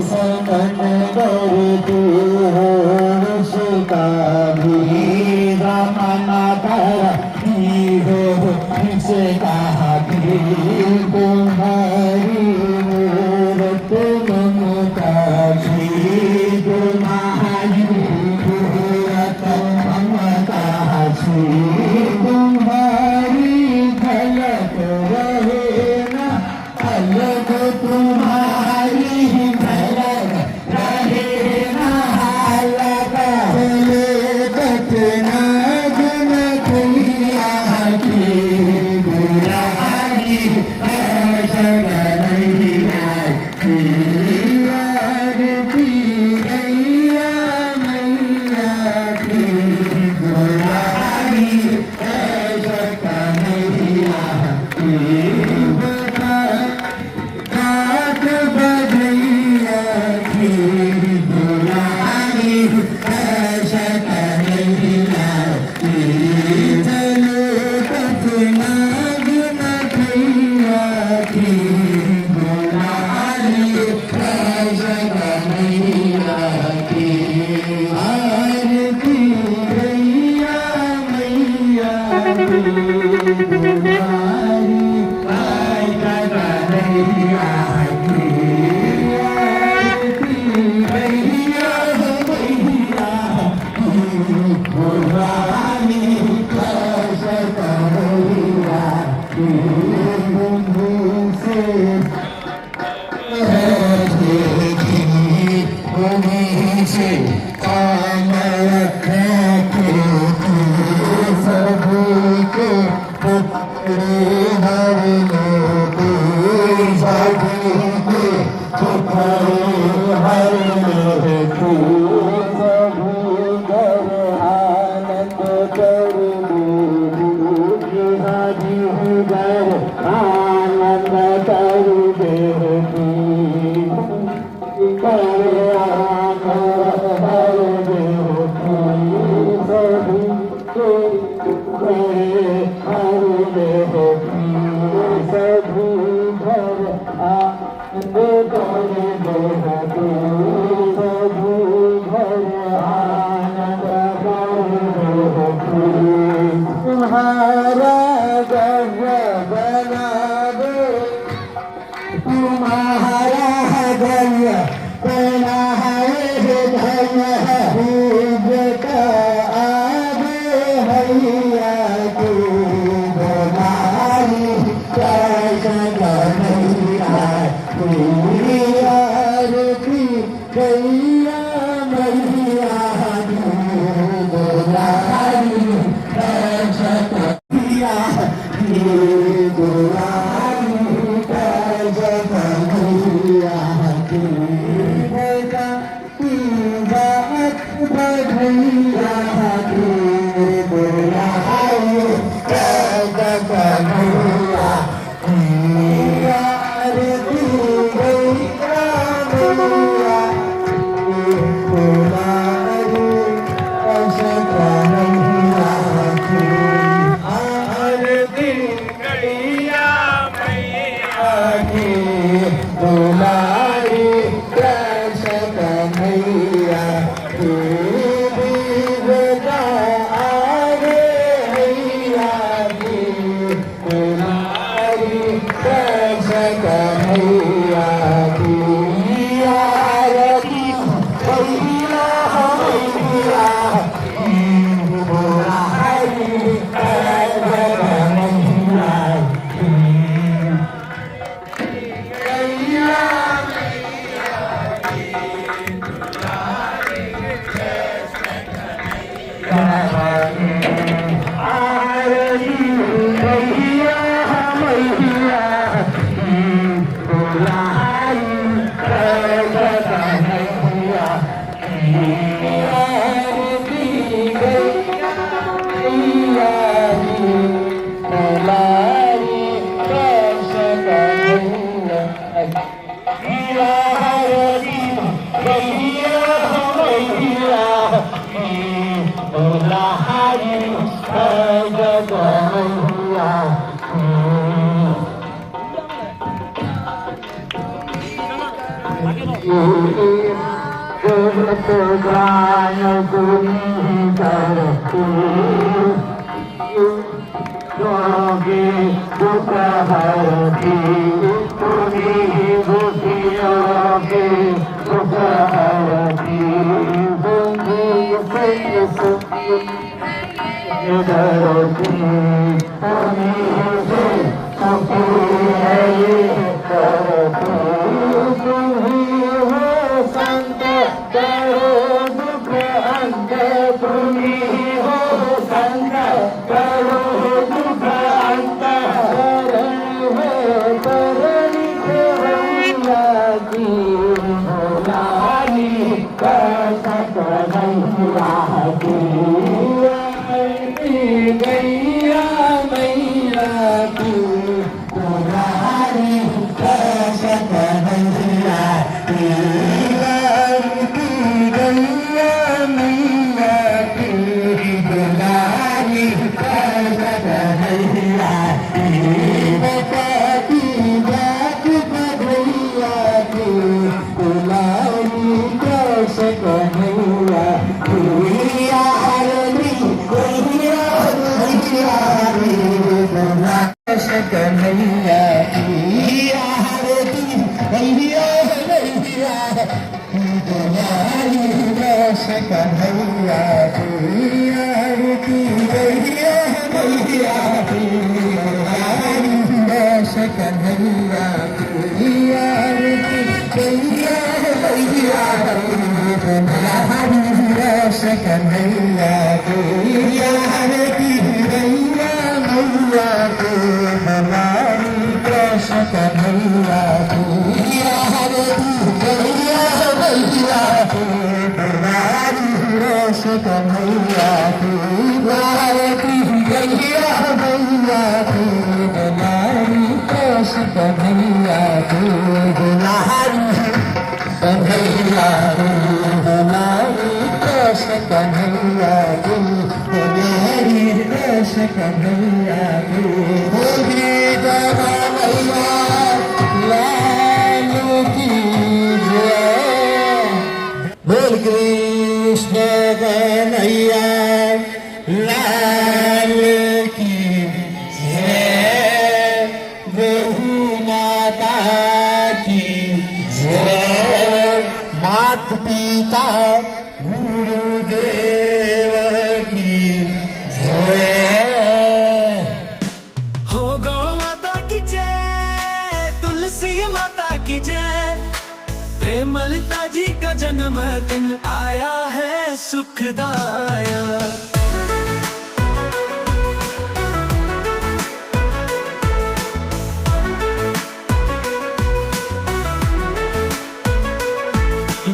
समन दर्दी हो उसका भी रमना करती हो इसका भी तुम्हारी मूरत ममता की तुम्हारी मूरत ममता की तुम्हारी झलक रहे ना अलग तुम्हारी झलक रहे ना अलग चले कतना जन दुनिया की बुराई ऐसा नहीं आती आरती गैया मैया की बुराई ऐसा नहीं आती काट बजैया की बुराई ऐसा नहीं आती चलो कतना गुण भैया की बुराई ऐसा नहीं आती आरती गैया मैया की बुराई ऐसा नहीं आती आरती गैया मैया की बुराई ऐसा नहीं आती बंधु से से काम रखे सभी के पकड़े हर लोग सभी के पकड़े हर लोग सभी घर आनंद कर हाजी घर आनंद कर देती तुम्हारा गर्व बना दे तुम्हारा धन बना है धन खूब का आगे हैया की तुम्हारी कैसा नहीं आती आरती गैया मैया की तुम्हारी कैसा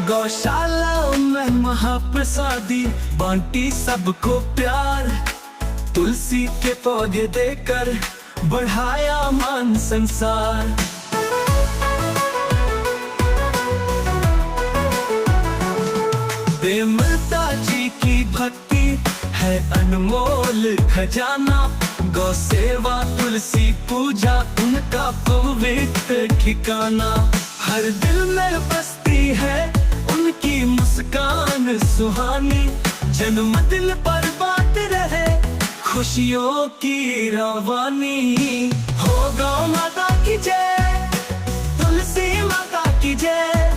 गौशाला में महाप्रसादी बांटी सबको प्यार, तुलसी के पौधे देकर बढ़ाया मान संसार। प्रेमलता जी की भक्ति है अनमोल खजाना, गौ सेवा तुलसी पूजा उनका पवित्र ठिकाना। हर दिल में बसती है उनकी मुस्कान सुहानी, जन्मदिन पर बात रहे खुशियों की रवानी। हो गौ माता की जय, तुलसी माता की जय,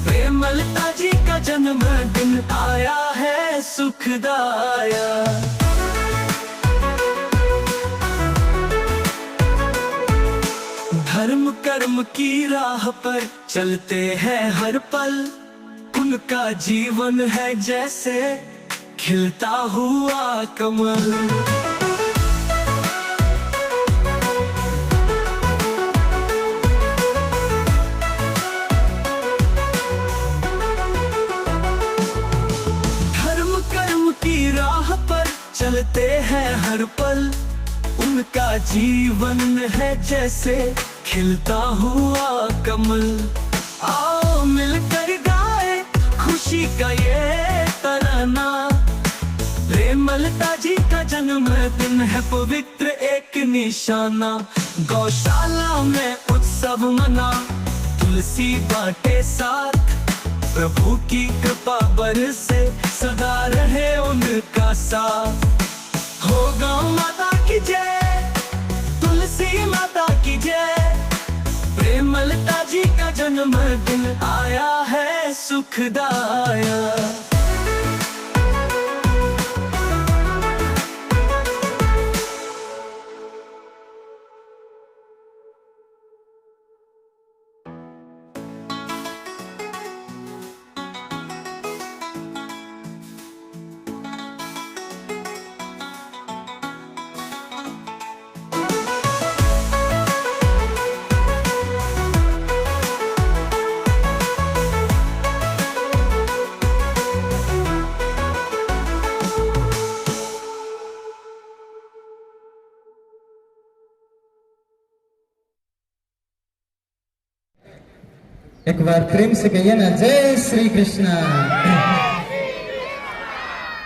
प्रेमलता जी का जन्मदिन आया है सुखदाया। धर्म कर्म की राह पर चलते हैं हर पल, उनका जीवन है जैसे खिलता हुआ कमल। संभालते हैं हर पल। उनका जीवन है जैसे खिलता हुआ कमल। आओ मिलकर गाए खुशी का ये तराना। प्रेमलता जी का जन्मदिन है पवित्र एक निशाना। गौशाला में उत्सव मना, तुलसी बाटे साथ। प्रभु की कृपा बरसे, सदा रहे उनका साथ। हो गौ माता की जय, तुलसी माता की जय। प्रेमलता जी का जन्मदिन आया है सुखदाया। एक बार प्रेम से कहिए ना, जय श्री कृष्ण।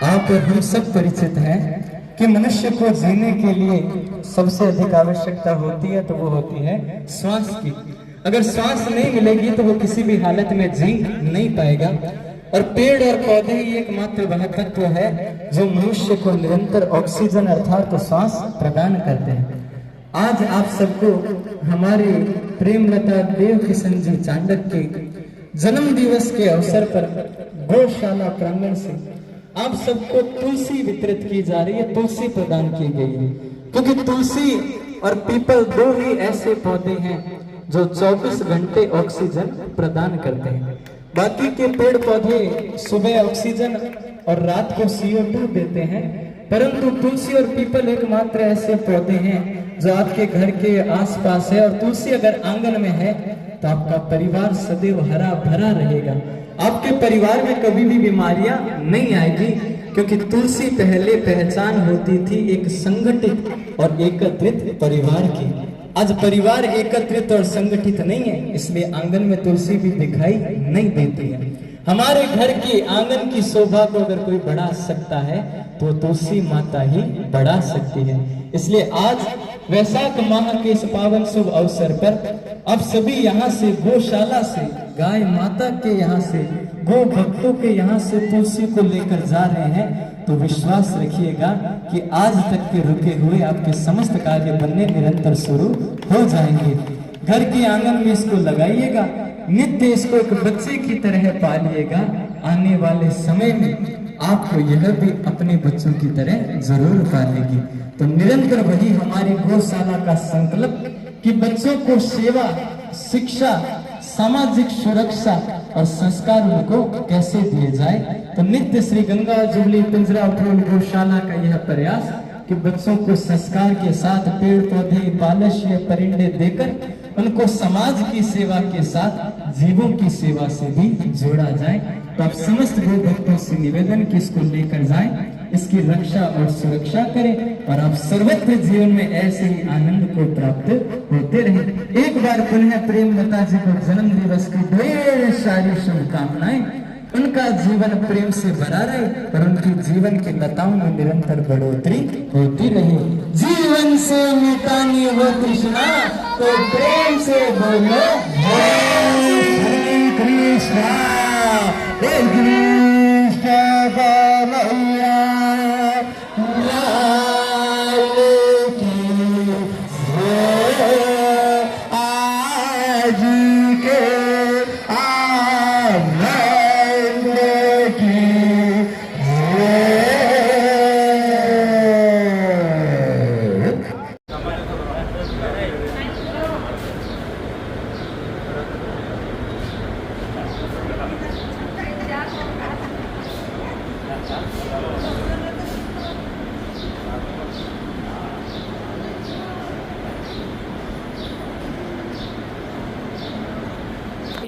आप और हम सब परिचित हैं कि मनुष्य को जीने के लिए सबसे अधिक आवश्यकता होती है तो वो होती है श्वास की। अगर श्वास नहीं मिलेगी तो वो किसी भी हालत में जी नहीं पाएगा। और पेड़ और पौधे ही एकमात्र वह तत्व है जो मनुष्य को निरंतर ऑक्सीजन अर्थात तो श्वास प्रदान करते हैं। आज आप सबको हमारे प्रेमलता देव किशन जी चांडक के जन्म दिवस के अवसर पर गौशाला प्रांगण से आप सबको तुलसी वितरित की जा रही है, तुलसी प्रदान की गई है। क्योंकि तुलसी और पीपल दो ही ऐसे पौधे हैं जो 24 घंटे ऑक्सीजन प्रदान करते हैं। बाकी के पेड़ पौधे सुबह ऑक्सीजन और रात को CO2 देते हैं, परंतु तुलसी और पीपल एकमात्र ऐसे पौधे हैं जो आपके घर के आसपास है। और तुलसी अगर आंगन में है तो आपका परिवार सदैव हरा भरा रहेगा। आपके परिवार में कभी भी बीमारियां नहीं आएगी, क्योंकि तुलसी पहले पहचान होती थी एक संगठित और एकत्रित परिवार की। आज परिवार एकत्रित और संगठित नहीं है, इसलिए आंगन में तुलसी भी दिखाई नहीं देती है। हमारे घर के आंगन की शोभा को अगर कोई बढ़ा सकता है तो तुलसी माता ही बढ़ा सकती है। इसलिए आज वैशाख माह के इस पावन शुभ अवसर पर आप सभी यहाँ से गौशाला से, गाय माता के यहाँ से, गौ भक्तों के यहाँ से तुलसी को लेकर जा रहे हैं। तो विश्वास रखिएगा कि आज तक के रुके हुए आपके समस्त कार्य बनने निरंतर शुरू हो जाएंगे। घर के आंगन में इसको लगाइएगा, नित्य इसको एक बच्चे की तरह पालिएगा। आने वाले समय में आपको यह भी अपने बच्चों की तरह जरूर पालेगी। तो निरंतर वही हमारी गौशाला का संकल्प कि बच्चों को सेवा, शिक्षा, सामाजिक सुरक्षा और संस्कार उनको कैसे दिए जाए। तो नित्य श्री गंगा जुबली पिंजरा उठोल गौशाला का यह प्रयास कि बच्चों को संस्कार के साथ पेड़ पौधे, बालश्य, परिंदे देकर उनको समाज की सेवा के साथ जीवों की सेवा से भी जोड़ा जाए। तो आप समस्त गौ भक्तों से निवेदन कि इसको लेकर जाएं, इसकी रक्षा और सुरक्षा करें और आप सर्वत्र जीवन में ऐसे ही आनंद को प्राप्त होते रहें। एक बार पुनः प्रेमलता जी को जन्म दिवस की ढेर सारी शुभकामनाएं। उनका जीवन प्रेम से भरा रहे और उनकी जीवन की लताओं में निरंतर बढ़ोतरी होती रहे। जीवन से मिटानी हो तृष्णा तो प्रेम से बोलो जय।